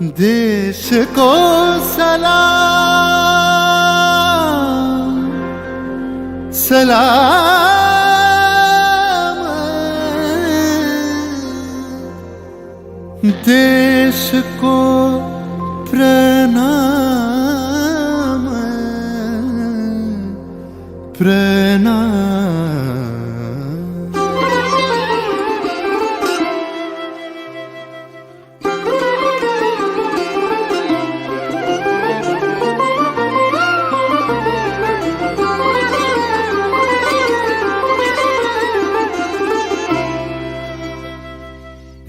देश को सलाम सलाम, देश को प्रणाम प्रणाम।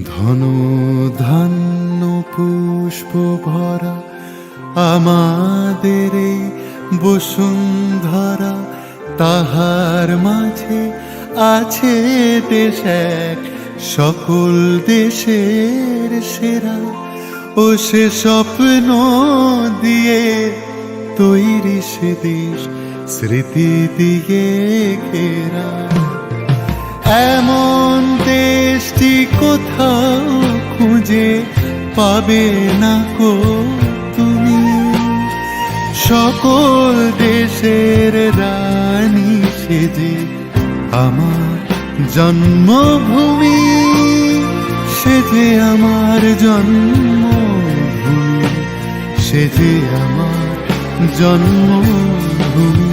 ধন ধান্য পুষ্প ভরা আমাদের এই বসুন্ধরা, তাহার মাঝে আছে দেশ এক সকল দেশের সেরা। ও সে স্বপ্ন দিয়ে তৈরি সে দেশ স্মৃতি দিয়ে ঘেরা। এমন দেশটি কোথাও খুঁজে পাবে না কো তুমি, সকল দেশের রানী সেজে আমার জন্মভূমি, সেজে আমার জন্মভূমি, সেজে আমার জন্মভূমি।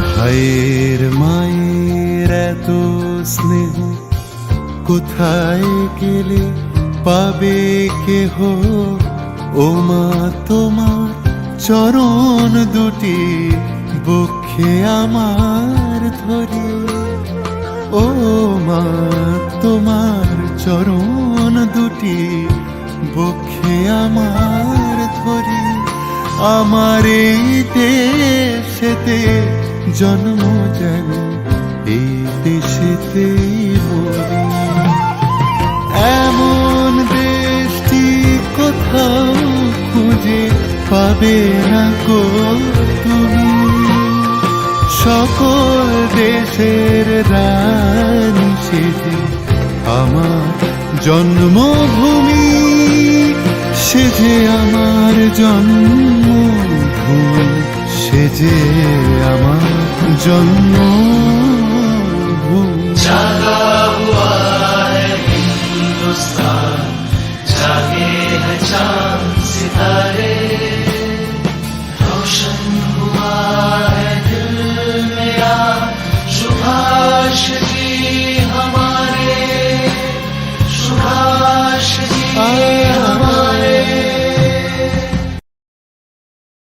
ভাইয়ের মায়ের এত স্নেহ কোথায় গেলে পাবে কেহ, ও মা তোমার চরণ দুটি বক্ষে আমার ধরে। ও মা তোমার চরণ দুটি বক্ষে আমার ধরে। আমার এই দেশেতে জন্ম যেন এই দেশেতেই মরি। এমন দেশটি কোথাও খুঁজে পাবে না গো তুমি, সকল দেশের রানী সেজে আমার জন্মভূমি, সেজে আমার জন্মভূমি, সেজে আমার জন্মভূমি।